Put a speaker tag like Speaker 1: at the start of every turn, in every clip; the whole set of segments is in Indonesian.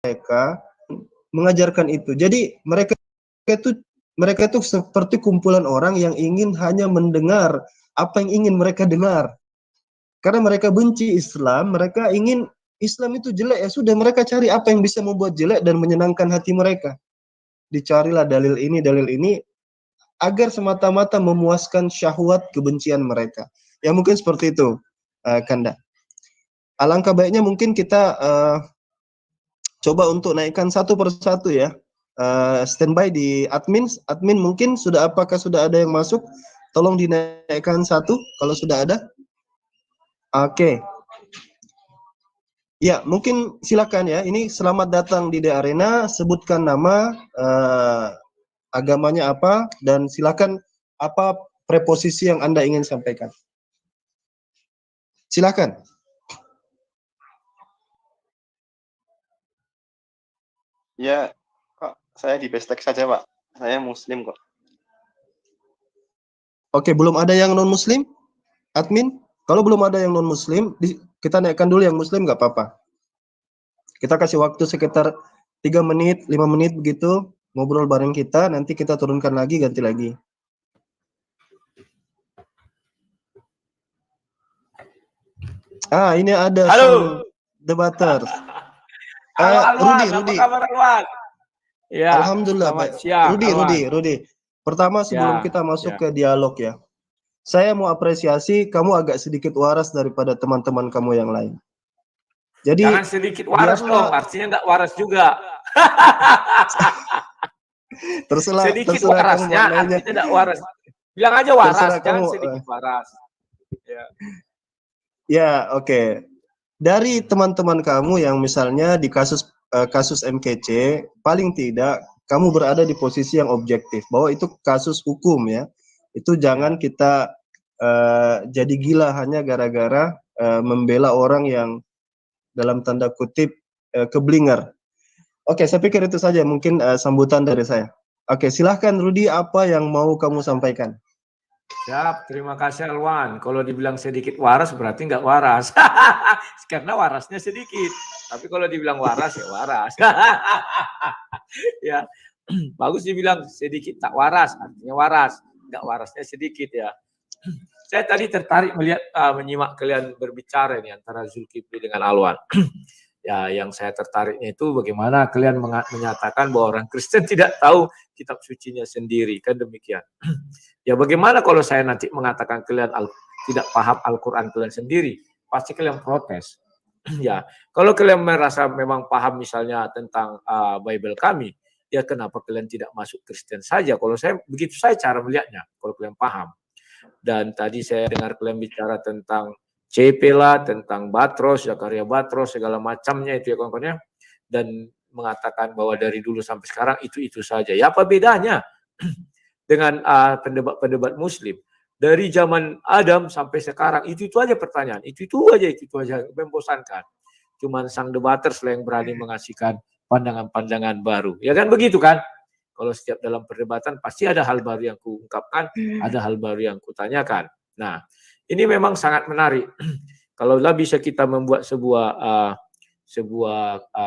Speaker 1: mereka mengajarkan itu. Jadi mereka itu seperti kumpulan orang yang ingin hanya mendengar apa yang ingin mereka dengar. Karena mereka benci Islam, mereka ingin Islam itu jelek, ya sudah mereka cari apa yang bisa membuat jelek dan menyenangkan hati mereka. Dicarilah dalil ini agar semata-mata memuaskan syahwat kebencian mereka. Ya mungkin seperti itu, Kanda. Alangkah baiknya mungkin kita coba untuk naikkan satu persatu ya. Standby di admin mungkin apakah sudah ada yang masuk? Tolong dinaikkan satu kalau sudah ada. Oke. Ya, mungkin silakan ya. Ini selamat datang di The Arena. Sebutkan nama, agamanya apa, dan silakan apa preposisi yang Anda ingin sampaikan. Silakan.
Speaker 2: Ya, kok saya di Bestek saja, Pak. Saya Muslim kok.
Speaker 1: Oke, belum ada yang non-Muslim? Admin? Kalau belum ada yang non-Muslim, kita naikkan dulu yang Muslim, nggak apa-apa. Kita kasih waktu sekitar 3 menit, 5 menit begitu, ngobrol bareng kita, nanti kita turunkan lagi, ganti lagi. Ini ada.
Speaker 3: Halo.
Speaker 1: Debater.
Speaker 3: Halo, Alwan.
Speaker 1: Rudi.
Speaker 3: Apa kabar, Alwan? Ya,
Speaker 1: Alhamdulillah baik. Rudi. Pertama sebelum kita masuk ke dialog ya, saya mau apresiasi kamu agak sedikit waras daripada teman-teman kamu yang lain. Jadi
Speaker 3: jangan sedikit waras dong, artinya nggak waras juga.
Speaker 1: terserah
Speaker 3: warasnya, artinya tidak waras. Bilang aja waras, jangan sedikit waras.
Speaker 1: Ya, oke. Dari teman-teman kamu yang misalnya di kasus MKC, paling tidak kamu berada di posisi yang objektif, bahwa itu kasus hukum ya. Itu jangan kita jadi gila hanya gara-gara membela orang yang dalam tanda kutip keblinger. Oke, saya pikir itu saja mungkin sambutan dari saya. Oke, silahkan Rudi, apa yang mau kamu sampaikan?
Speaker 3: Siap, terima kasih Alwan. Kalau dibilang sedikit waras berarti nggak waras. Karena warasnya sedikit. Tapi kalau dibilang waras ya waras. Ya, bagus dibilang sedikit tak waras, artinya waras. Nggak warasnya sedikit ya. Saya tadi tertarik menyimak kalian berbicara ini antara Zulkifli dengan Alwan. Ya, yang saya tertariknya itu bagaimana kalian menyatakan bahwa orang Kristen tidak tahu kitab sucinya sendiri, kan demikian. Ya, bagaimana kalau saya nanti mengatakan kalian tidak paham Al-Quran kalian sendiri, pasti kalian protes. Ya, kalau kalian merasa memang paham misalnya tentang Bible kami, ya kenapa kalian tidak masuk Kristen saja? Kalau saya begitu saya cara melihatnya, kalau kalian paham. Dan tadi saya dengar kalian bicara tentang CP lah, tentang Batros, Zakaria Batros, segala macamnya itu ya kawan-kawan ya. Dan mengatakan bahwa dari dulu sampai sekarang itu saja. Ya apa bedanya dengan pendebat-pendebat Muslim? Dari zaman Adam sampai sekarang itu aja pertanyaan, itu aja membosankan. Cuman sang debaters yang berani mengasihkan pandangan-pandangan baru. Ya kan begitu kan? Kalau setiap dalam perdebatan pasti ada hal baru yang kuungkapkan, ada hal baru yang kutanyakan. Nah, ini memang sangat menarik. Kalaulah bisa kita membuat sebuah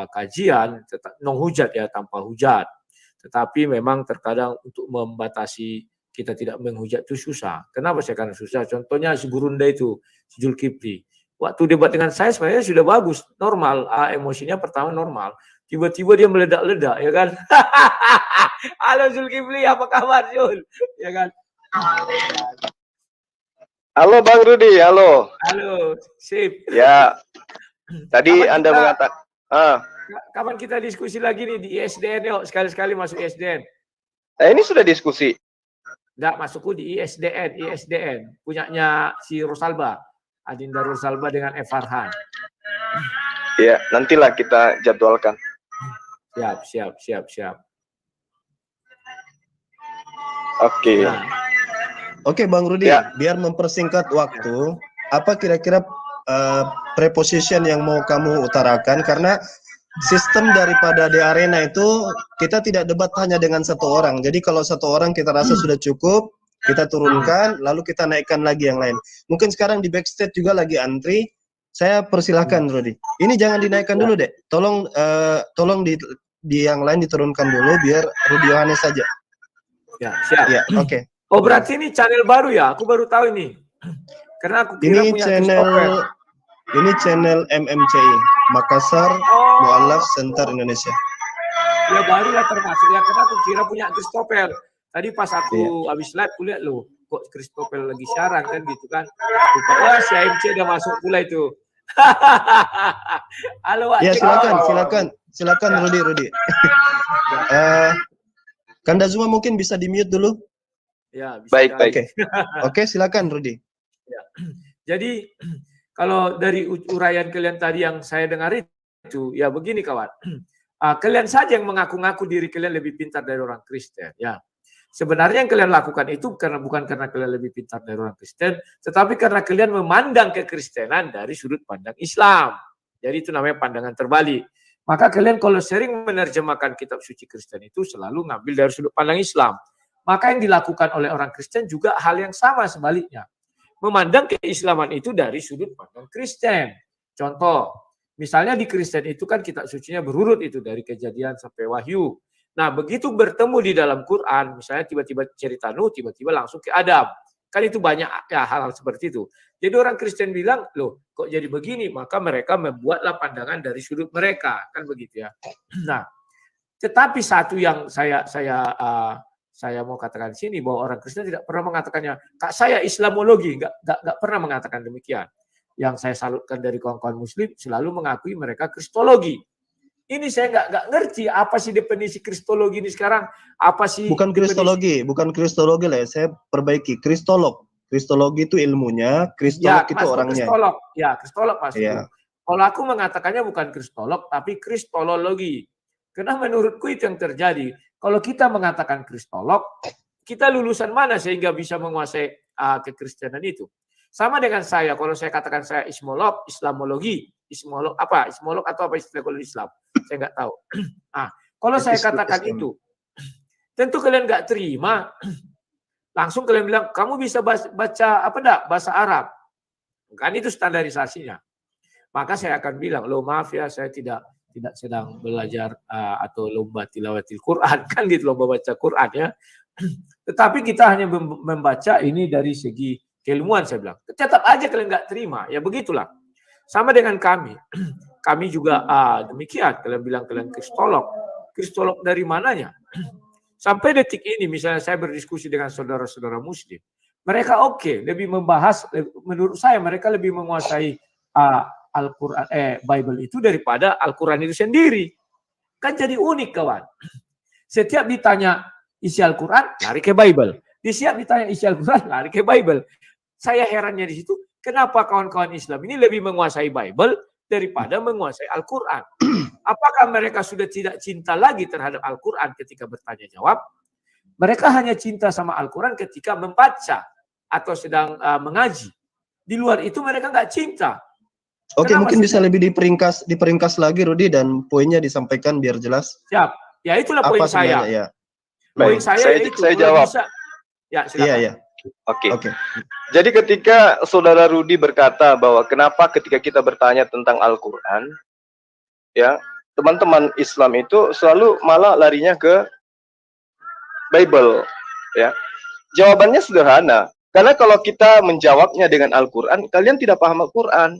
Speaker 3: kajian non hujat ya, tanpa hujat. Tetapi memang terkadang untuk membatasi kita tidak menghujat itu susah. Kenapa saya karena susah? Contohnya si Gurunda itu, si Zulkifli. Waktu debat dengan saya sebenarnya sudah bagus, normal. Emosinya pertama normal. Tiba-tiba dia meledak-ledak, ya kan? Halo Zulkifli, apa kabar Zul? Ya kan?
Speaker 2: Halo Bang Rudi, halo.
Speaker 3: Halo, sip.
Speaker 2: Ya, tadi Anda mengatakan.
Speaker 3: Kapan kita diskusi lagi nih di ISDN? Yuk, sekali-sekali masuk ISDN.
Speaker 2: Ini sudah diskusi.
Speaker 3: Enggak, masukku di ISDN. Punyanya si Rosalba. Adinda Rosalba dengan Farhan.
Speaker 2: Ya, nantilah kita jadwalkan.
Speaker 3: Siap.
Speaker 2: Oke.
Speaker 3: Nah.
Speaker 1: Oke Bang Rudi, biar mempersingkat waktu, apa kira-kira preposition yang mau kamu utarakan? Karena sistem daripada The Arena itu kita tidak debat hanya dengan satu orang. Jadi kalau satu orang kita rasa sudah cukup, kita turunkan, lalu kita naikkan lagi yang lain. Mungkin sekarang di backstage juga lagi antri, Saya persilahkan Rudi. Ini jangan dinaikkan dulu deh. Tolong di yang lain diturunkan dulu biar Rudi Yohanes saja.
Speaker 3: Ya, siap.
Speaker 1: Ya, oke.
Speaker 3: Oh, berarti ini channel baru ya? Aku baru tahu ini. Karena aku kira
Speaker 1: Ini
Speaker 3: punya Christopher.
Speaker 1: channel MMCI, Makassar Mu'allaf Center Indonesia.
Speaker 3: Ya baru lah termasuk ya, karena aku kira punya Christopher. Tadi pas aku habis live, aku lihat loh, kok Christopher lagi siaran kan gitu kan. Wah, si AMC udah masuk pula itu. Halo,
Speaker 1: ya silakan Rudi. Kanda Zuma mungkin bisa di mute dulu.
Speaker 3: Ya, bisa.
Speaker 2: Baik.
Speaker 1: Oke, silakan Rudi.
Speaker 3: Ya. Jadi kalau dari uraian kalian tadi yang saya dengar itu, ya begini kawan. Kalian saja yang mengaku-ngaku diri kalian lebih pintar dari orang Kristen, ya. Sebenarnya yang kalian lakukan itu bukan karena kalian lebih pintar dari orang Kristen, tetapi karena kalian memandang kekristenan dari sudut pandang Islam. Jadi itu namanya pandangan terbalik. Maka kalian kalau sering menerjemahkan kitab suci Kristen itu selalu ngambil dari sudut pandang Islam. Maka yang dilakukan oleh orang Kristen juga hal yang sama sebaliknya. Memandang keislaman itu dari sudut pandang Kristen. Contoh, misalnya di Kristen itu kan kitab sucinya berurut itu dari Kejadian sampai Wahyu. Nah, begitu bertemu di dalam Quran, misalnya tiba-tiba cerita Nuh, tiba-tiba langsung ke Adam. Kan itu banyak ya hal-hal seperti itu. Jadi orang Kristen bilang, loh kok jadi begini? Maka mereka membuatlah pandangan dari sudut mereka. Kan begitu ya. Nah, tetapi satu yang saya mau katakan di sini, bahwa orang Kristen tidak pernah mengatakannya, Kak saya Islamologi, nggak pernah mengatakan demikian. Yang saya salutkan dari kawan-kawan Muslim selalu mengakui mereka Kristologi. Ini saya nggak ngerti apa sih definisi Kristologi ini sekarang. Apa sih?
Speaker 1: Bukan Kristologi lah. Saya perbaiki Kristolog. Kristologi itu ilmunya, Kristolog itu orangnya.
Speaker 3: Kristolog maksudnya.
Speaker 1: Ya.
Speaker 3: Kalau aku mengatakannya bukan Kristolog, tapi Kristologi. Karena menurutku itu yang terjadi. Kalau kita mengatakan Kristolog, kita lulusan mana sehingga bisa menguasai kekristenan itu? Sama dengan saya, kalau saya katakan saya ismolog, Islamologi, ismolog atau apa istilah kalau Islam? Saya nggak tahu. Kalau saya katakan itu, tentu kalian nggak terima. Langsung kalian bilang, kamu bisa baca apa enggak? Bahasa Arab. Kan itu standarisasinya. Maka saya akan bilang, loh maaf ya, saya tidak sedang belajar atau lomba tilawatil Quran, kan gitu, lomba baca Quran ya. Tetapi kita hanya membaca ini dari segi keilmuan, saya bilang. Tetap aja kalian nggak terima, ya begitulah. Sama dengan kami. Kami juga demikian. Kalian bilang kalian Kristolog. Kristolog dari mananya? Sampai detik ini, misalnya saya berdiskusi dengan saudara-saudara Muslim, mereka lebih membahas. Menurut saya mereka lebih menguasai Al-Quran, Bible itu daripada Al-Quran itu sendiri. Kan jadi unik kawan. Setiap ditanya isi Al-Quran, lari ke Bible. Setiap ditanya isi Al-Quran, lari ke Bible. Saya herannya di situ, kenapa kawan-kawan Islam ini lebih menguasai Bible daripada menguasai Al-Quran? Apakah mereka sudah tidak cinta lagi terhadap Al-Quran ketika bertanya jawab? Mereka hanya cinta sama Al-Quran ketika membaca atau sedang mengaji. Di luar itu mereka nggak cinta.
Speaker 1: Oke, mungkin bisa lebih diperingkas lagi Rudi, dan poinnya disampaikan biar jelas.
Speaker 3: Siap. Ya itulah poin saya.
Speaker 1: Ya.
Speaker 3: Poin saya
Speaker 2: jawab.
Speaker 3: Ya, silakan.
Speaker 1: Iya. Oke.
Speaker 2: Jadi ketika saudara Rudi berkata bahwa kenapa ketika kita bertanya tentang Al-Quran, ya teman-teman Islam itu selalu malah larinya ke Bible, ya. Jawabannya sederhana. Karena kalau kita menjawabnya dengan Al-Quran, kalian tidak paham Al-Quran.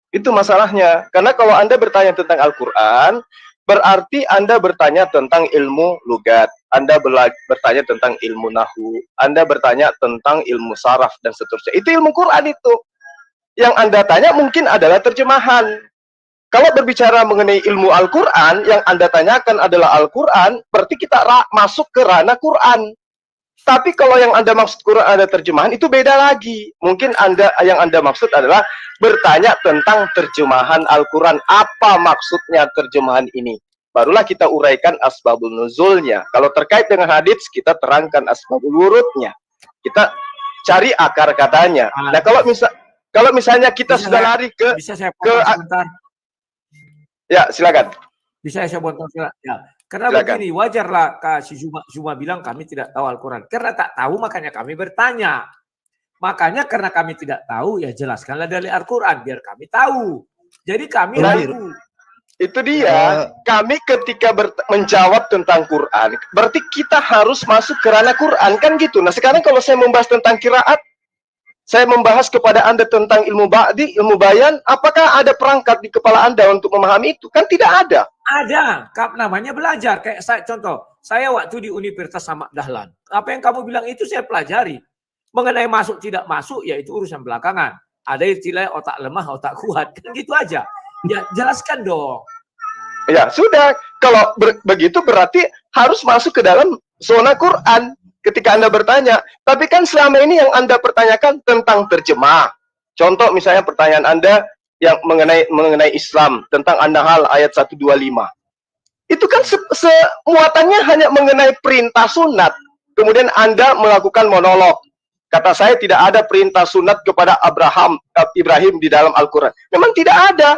Speaker 2: Itu masalahnya. Karena kalau Anda bertanya tentang Al-Quran, berarti Anda bertanya tentang ilmu lugat, Anda bertanya tentang ilmu nahu, Anda bertanya tentang ilmu saraf dan seterusnya. Itu ilmu Quran itu. Yang Anda tanya mungkin adalah terjemahan. Kalau berbicara mengenai ilmu Al-Quran, yang Anda tanyakan adalah Al-Quran, berarti kita masuk ke ranah Quran. Tapi kalau yang Anda maksud Quran ada terjemahan, itu beda lagi. Mungkin yang Anda maksud adalah bertanya tentang terjemahan Al-Quran. Apa maksudnya terjemahan ini? Barulah kita uraikan asbabul nuzulnya. Kalau terkait dengan hadits, kita terangkan asbabul wurudnya. Kita cari akar katanya. Nah, kalau misalnya kita sudah lari ke...
Speaker 3: Bisa saya potong sebentar?
Speaker 2: Ya, silakan.
Speaker 3: Bisa saya potong sebentar? Ya. Karena
Speaker 2: silakan.
Speaker 3: Begini, wajarlah si Zuma bilang kami tidak tahu Al-Quran. Karena tak tahu makanya kami bertanya. Makanya karena kami tidak tahu, ya jelaskanlah dari Al-Quran biar kami tahu. Jadi kami
Speaker 1: Lahir.
Speaker 3: ragu.
Speaker 2: Itu dia, kami ketika menjawab tentang Quran, berarti kita harus masuk ke ranah Quran, kan gitu. Nah sekarang kalau saya membahas tentang qiraat, saya membahas kepada Anda tentang ilmu ba'di, ilmu bayan, apakah ada perangkat di kepala Anda untuk memahami itu? Kan tidak ada.
Speaker 3: Ada, namanya belajar. Kayak saya, contoh, saya waktu di Universitas Ahmad Dahlan. Apa yang kamu bilang itu saya pelajari. Mengenai masuk tidak masuk, ya itu urusan belakangan. Ada istilah otak lemah, otak kuat. Kan gitu aja. Ya jelaskan dong.
Speaker 2: Ya sudah, kalau begitu berarti harus masuk ke dalam zona Quran ketika Anda bertanya. Tapi kan selama ini yang Anda pertanyakan tentang terjemah. Contoh misalnya pertanyaan Anda yang mengenai Islam tentang An-Nahl ayat 125. Itu kan semuatannya hanya mengenai perintah sunat. Kemudian Anda melakukan monolog. Kata saya tidak ada perintah sunat kepada Ibrahim di dalam Al-Quran. Memang tidak ada.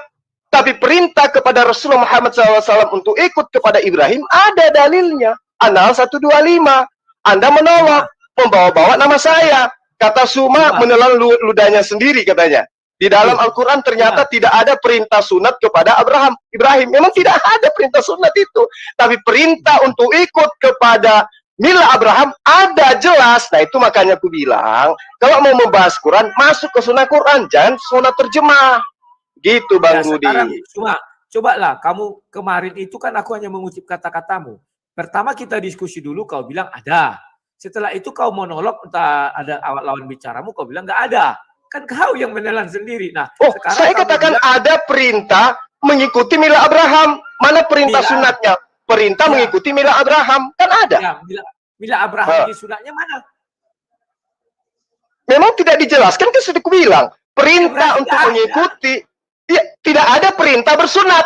Speaker 2: Tapi perintah kepada Rasulullah Muhammad SAW untuk ikut kepada Ibrahim ada dalilnya. An-Nahl 125. Anda menolak, membawa-bawa nama saya. Kata Suma menelan ludahnya sendiri katanya. Di dalam Al-Quran ternyata tidak ada perintah sunat kepada Ibrahim. Memang tidak ada perintah sunat itu. Tapi perintah untuk ikut kepada Mila Abraham ada jelas. Nah itu makanya aku bilang, kalau mau membahas Quran, masuk ke sunnah Quran, jangan sunnah terjemah. Gitu Bang Rudi.
Speaker 3: Sekarang cobalah kamu kemarin itu kan aku hanya mengutip kata-katamu. Pertama kita diskusi dulu, kau bilang ada. Setelah itu kau monolog, entah ada awal lawan bicaramu, kau bilang nggak ada. Kan kau yang menelan sendiri. Nah, sekarang
Speaker 2: saya katakan bilang, ada perintah mengikuti Mila Abraham. Mana perintah sunatnya? Perintah mengikuti Mila Abraham. Kan ada.
Speaker 3: Ya, Mila Abraham di sunatnya mana?
Speaker 2: Memang tidak dijelaskan, kan sudah kubilang. Perintah untuk mengikuti. Ya, tidak ada perintah bersunat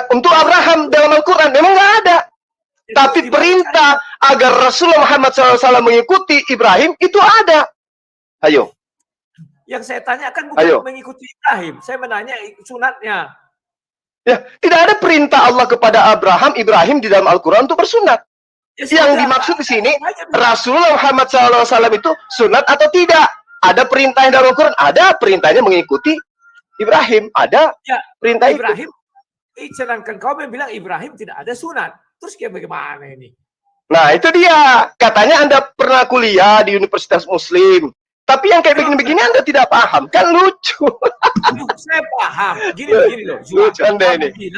Speaker 2: untuk Abraham dalam Al-Quran. Memang nggak ada. Tapi perintah agar Rasulullah Muhammad SAW mengikuti Ibrahim itu ada. Ayo.
Speaker 3: Yang saya tanyakan bukan mengikuti Ibrahim. Saya menanya sunatnya. Ya, tidak ada perintah Allah kepada Ibrahim di dalam Al-Quran untuk bersunat. Ya, yang dimaksud di sini Rasulullah Muhammad SAW itu sunat atau tidak? Ada perintah yang dalam Al-Quran, ada perintahnya mengikuti Ibrahim, ada perintah Ibrahim. Sedangkan kau bilang Ibrahim tidak ada sunat. Terus kayak bagaimana ini?
Speaker 2: Nah itu dia. Katanya Anda pernah kuliah di Universitas Muslim. Tapi yang kayak begini-begini Anda tidak paham. Kan lucu.
Speaker 3: Saya paham. Gini loh.
Speaker 2: Lucu Anda ini.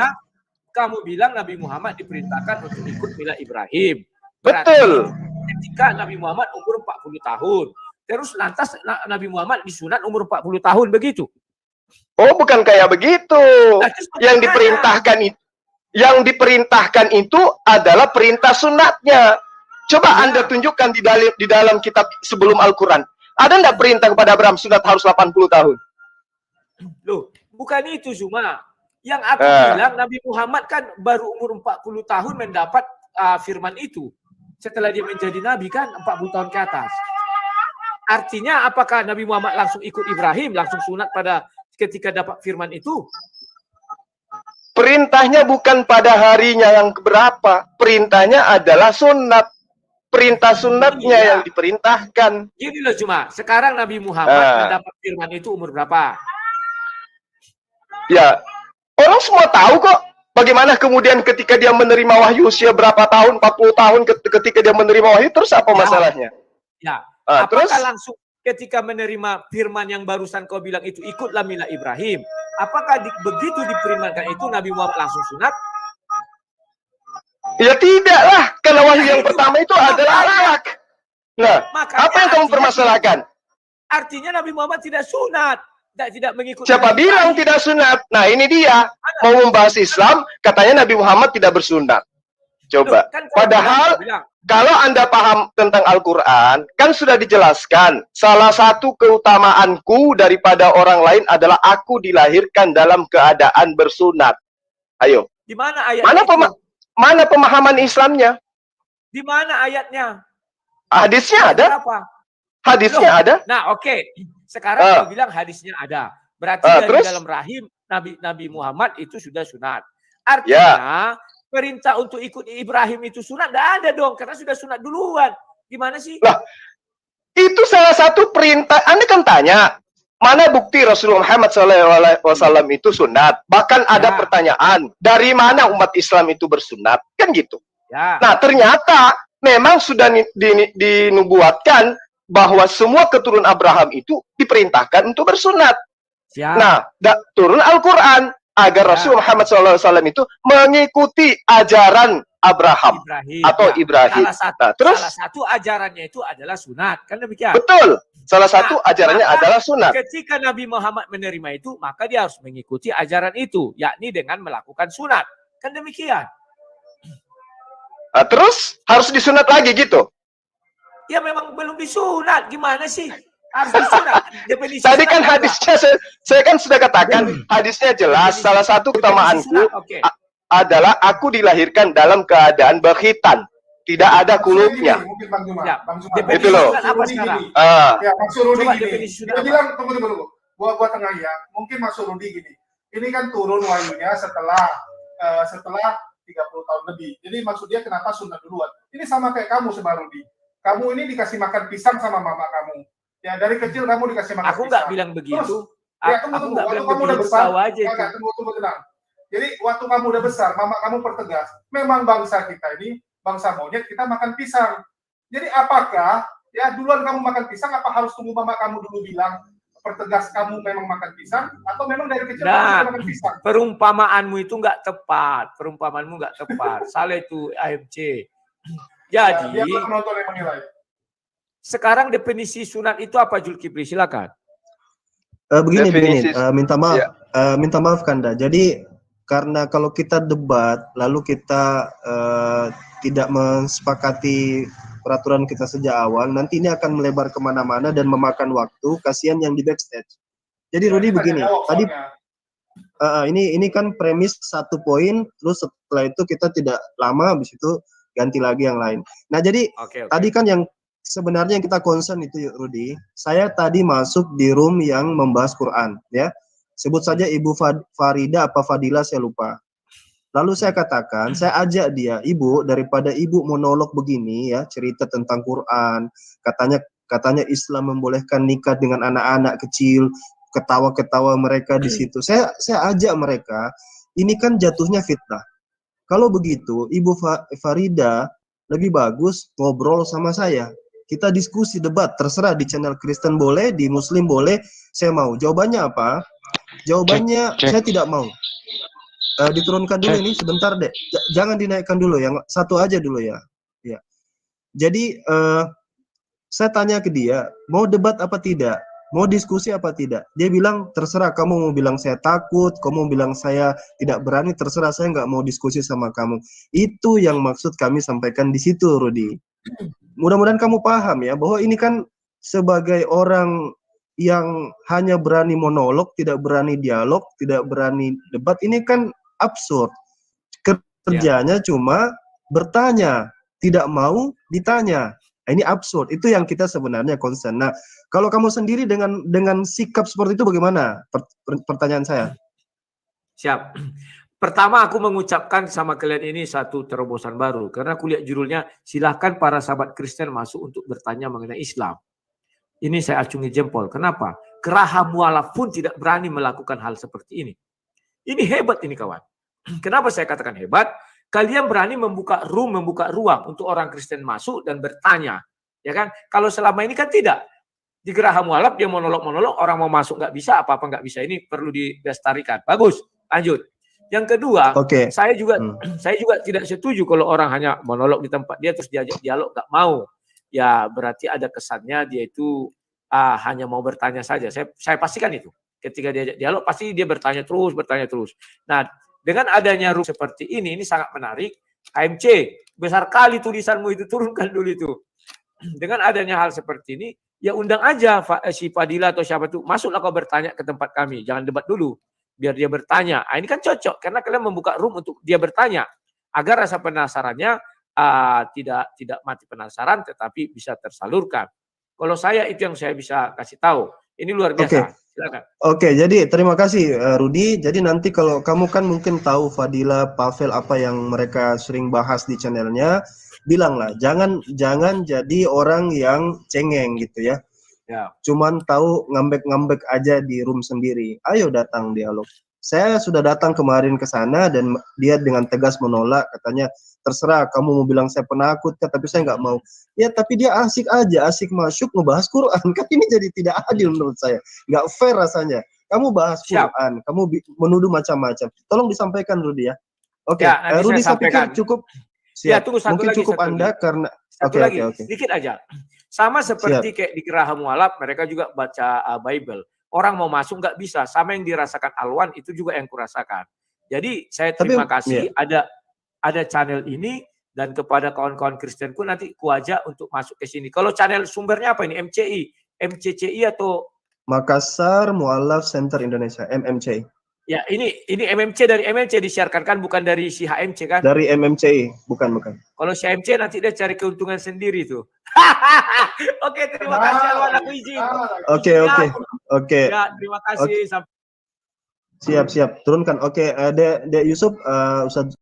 Speaker 3: Kamu bilang Nabi Muhammad diperintahkan untuk ikut mila Ibrahim.
Speaker 2: Betul.
Speaker 3: Ketika Nabi Muhammad umur 40 tahun. Terus lantas Nabi Muhammad disunat umur 40 tahun begitu.
Speaker 2: Oh, bukan kayak begitu. Yang diperintahkan itu adalah perintah sunatnya. Coba Anda tunjukkan di dalam kitab sebelum Al-Quran. Ada enggak perintah kepada Abraham sunat harus 80 tahun?
Speaker 3: Loh, bukan itu cuma. Yang aku bilang Nabi Muhammad kan baru umur 40 tahun mendapat firman itu. Setelah dia menjadi Nabi kan 40 tahun ke atas. Artinya apakah Nabi Muhammad langsung ikut Ibrahim, langsung sunat pada ketika dapat firman itu?
Speaker 2: Perintahnya bukan pada harinya yang keberapa. Perintahnya adalah sunat. Perintah sunatnya yang diperintahkan.
Speaker 3: Gini loh cuma, sekarang Nabi Muhammad mendapat firman itu umur berapa?
Speaker 2: Ya, orang semua tahu kok. Bagaimana kemudian ketika dia menerima wahyu usia berapa tahun, 40 tahun ketika dia menerima wahyu, terus apa masalahnya?
Speaker 3: Ya, apakah langsung ketika menerima firman yang barusan kau bilang itu ikutlah mila Ibrahim? Apakah begitu diperingatkan itu Nabi Muhammad langsung sunat?
Speaker 2: Ya tidak lah, karena wahyu yang pertama itu adalah anak. Nah, apa yang kamu permasalahkan?
Speaker 3: Artinya Nabi Muhammad tidak sunat, tidak mengikuti.
Speaker 2: Siapa bilang tidak sunat? Nah ini dia, mau membahas Islam, katanya Nabi Muhammad tidak bersunat. Coba, padahal kalau Anda paham tentang Al-Quran, kan sudah dijelaskan, salah satu keutamaanku daripada orang lain adalah aku dilahirkan dalam keadaan bersunat. Ayo.
Speaker 3: Di mana ayatnya?
Speaker 2: Mana pemahaman Islamnya?
Speaker 3: Di mana ayatnya?
Speaker 2: Hadisnya ada. Hadisnya ada.
Speaker 3: Nah, oke. Sekarang kau bilang hadisnya ada. Berarti dari dalam rahim Nabi Muhammad itu sudah sunat. Artinya perintah untuk ikut Ibrahim itu sunat, tidak ada dong, karena sudah sunat duluan. Gimana sih?
Speaker 2: Lah, Itu salah satu perintah. Anda kan tanya, mana bukti Rasulullah Muhammad SAW itu sunat? Bahkan ada pertanyaan, dari mana umat Islam itu bersunat? Kan gitu.
Speaker 3: Ya.
Speaker 2: Nah, ternyata memang sudah dinubuatkan bahwa semua keturunan Abraham itu diperintahkan untuk bersunat.
Speaker 3: Ya.
Speaker 2: Nah, turun Al-Quran agar Rasulullah Muhammad SAW itu mengikuti ajaran Abraham atau Ibrahim.
Speaker 3: Salah satu ajarannya itu adalah sunat, kan demikian?
Speaker 2: Betul. Salah satu ajarannya adalah sunat.
Speaker 3: Ketika Nabi Muhammad menerima itu, maka dia harus mengikuti ajaran itu, yakni dengan melakukan sunat. Kan demikian.
Speaker 2: Nah, terus harus disunat lagi gitu?
Speaker 3: Ya memang belum disunat. Gimana sih? Harus disunat.
Speaker 2: Tadi kan hadisnya, saya kan sudah katakan, hadisnya jelas. Salah satu utamaanku adalah aku dilahirkan dalam keadaan berkhitan. Tidak ada kulupnya.
Speaker 4: Mungkin Bang Juma.
Speaker 3: Ya,
Speaker 4: Bang Juma.
Speaker 2: Itu loh.
Speaker 3: Apa sekarang?
Speaker 4: Ya, Bang Surudi
Speaker 3: Coba
Speaker 4: gini.
Speaker 3: definisi sunat
Speaker 4: Dia
Speaker 3: apa?
Speaker 4: bilang, tunggu. Gua tengah ya. Mungkin Mas Surudi gini. Ini kan turun wahyunya setelah 30 tahun lebih. Jadi maksud dia kenapa sunat duluan? Ini sama kayak kamu Sebarudi. Kamu ini dikasih makan pisang sama mama kamu. Ya dari kecil kamu dikasih makan pisang.
Speaker 3: Aku nggak bilang begitu.
Speaker 4: Terus, ya, tunggu. Waktu kamu udah besar, tunggu tenang. Jadi waktu kamu udah besar, mama kamu pertegas. Memang bangsa kita ini bangsa monyet, kita makan pisang. Jadi apakah ya duluan kamu makan pisang, apa harus tunggu mama kamu dulu bilang pertegas kamu memang makan pisang, atau memang dari kecil kamu makan pisang?
Speaker 3: Perumpamaanmu itu nggak tepat. Salah itu AMC. Jadi
Speaker 4: ya, penonton yang menilai.
Speaker 3: Sekarang definisi sunat itu apa, Zulkifli? Silakan.
Speaker 1: Begini, minta maaf Kanda. Jadi karena kalau kita debat lalu kita tidak mensepakati peraturan kita sejak awal, nanti ini akan melebar kemana-mana dan memakan waktu. Kasihan yang di backstage. Jadi Rudi begini, tadi ini kan premis satu poin, terus setelah itu kita tidak lama, habis itu ganti lagi yang lain. Nah jadi tadi kan yang sebenarnya yang kita concern itu Rudi, saya tadi masuk di room yang membahas Quran, ya. Sebut saja Ibu Farida apa Fadila, saya lupa. Lalu saya katakan, saya ajak dia, Ibu, daripada Ibu monolog begini ya, cerita tentang Quran, katanya Islam membolehkan nikah dengan anak-anak kecil, ketawa-ketawa mereka di situ. Saya ajak mereka, ini kan jatuhnya fitnah. Kalau begitu, Ibu Farida lebih bagus ngobrol sama saya. Kita diskusi, debat, terserah di channel Kristen boleh, di Muslim boleh, saya mau. Jawabannya apa? Jawabannya saya tidak mau. Diturunkan dulu ini sebentar deh. Jangan dinaikkan dulu, yang satu aja dulu ya. Ya. Jadi saya tanya ke dia, mau debat apa tidak? Mau diskusi apa tidak? Dia bilang terserah, kamu mau bilang saya takut, kamu mau bilang saya tidak berani, terserah, saya nggak mau diskusi sama kamu. Itu yang maksud kami sampaikan di situ, Rudi. Mudah-mudahan kamu paham ya, bahwa ini kan sebagai orang yang hanya berani monolog, tidak berani dialog, tidak berani debat, ini kan absurd. Kerjanya cuma bertanya, tidak mau ditanya. Ini absurd. Itu yang kita sebenarnya concern. Nah, kalau kamu sendiri dengan sikap seperti itu bagaimana? Pertanyaan saya.
Speaker 3: Siap. Pertama aku mengucapkan sama kalian ini satu terobosan baru. Karena aku lihat judulnya, silahkan para sahabat Kristen masuk untuk bertanya mengenai Islam. Ini saya acungi jempol. Kenapa? Geraha mualaf pun tidak berani melakukan hal seperti ini. Ini hebat ini kawan. Kenapa saya katakan hebat? Kalian berani membuka ruang untuk orang Kristen masuk dan bertanya. Ya kan? Kalau selama ini kan tidak. Di Geraha Mualaf dia monolog, orang mau masuk nggak bisa, apa-apa nggak bisa. Ini perlu dilestarikan. Bagus, lanjut. Yang kedua, saya juga tidak setuju kalau orang hanya monolog di tempat dia terus diajak dialog nggak mau. Ya berarti ada kesannya dia itu hanya mau bertanya saja. Saya pastikan itu. Ketika diajak dialog pasti dia bertanya terus. Nah, dengan adanya ruang seperti ini sangat menarik. AMC, besar kali tulisanmu itu, turunkan dulu itu. Dengan adanya hal seperti ini, ya undang aja si Fadila atau siapa itu, masuklah kau bertanya ke tempat kami. Jangan debat dulu, biar dia bertanya. Ini kan cocok, karena kalian membuka room untuk dia bertanya. Agar rasa penasarannya tidak mati penasaran, tetapi bisa tersalurkan. Kalau saya itu yang saya bisa kasih tahu. Ini luar biasa. Silakan.
Speaker 1: Oke, jadi terima kasih Rudi. Jadi nanti kalau kamu kan mungkin tahu Fadila, Pavel apa yang mereka sering bahas di channelnya, bilanglah jangan jadi orang yang cengeng gitu ya.
Speaker 3: Ya.
Speaker 1: Cuman tahu ngambek-ngambek aja di room sendiri. Ayo datang dialog. Saya sudah datang kemarin ke sana dan dia dengan tegas menolak, katanya terserah kamu mau bilang saya penakut tapi saya nggak mau. Ya tapi dia asik aja, asik masuk ngebahas Quran. Kan ini jadi tidak adil menurut saya, nggak fair rasanya. Kamu bahas Quran, kamu menuduh macam-macam. Tolong disampaikan Rudi ya. Oke, Rudi saya pikir cukup. Siap.
Speaker 3: Ya, tunggu satu
Speaker 1: mungkin
Speaker 3: lagi,
Speaker 1: cukup Anda
Speaker 3: lagi.
Speaker 1: karena
Speaker 3: Oke. Sedikit aja. Sama seperti kayak di Geraha Mualaf, mereka juga baca Bible. Orang mau masuk nggak bisa, sama yang dirasakan Alwan itu juga yang kurasakan. Jadi saya terima kasih ada channel ini, dan kepada kawan-kawan Kristenku nanti kuajak untuk masuk ke sini. Kalau channel sumbernya apa ini? MCCI atau
Speaker 1: Makassar Mualaf Center Indonesia, MMCI.
Speaker 3: Ya, ini MMC, dari MMC disiarkan kan, bukan dari si HMC kan?
Speaker 1: Dari MMCI, bukan.
Speaker 3: Kalau si HMC nanti dia cari keuntungan sendiri tuh. Oke, terima kasih Alwan, aku izin.
Speaker 1: Oke.
Speaker 3: Ya, terima kasih.
Speaker 1: Siap. Turunkan. Oke, Dek Yusuf, Ustaz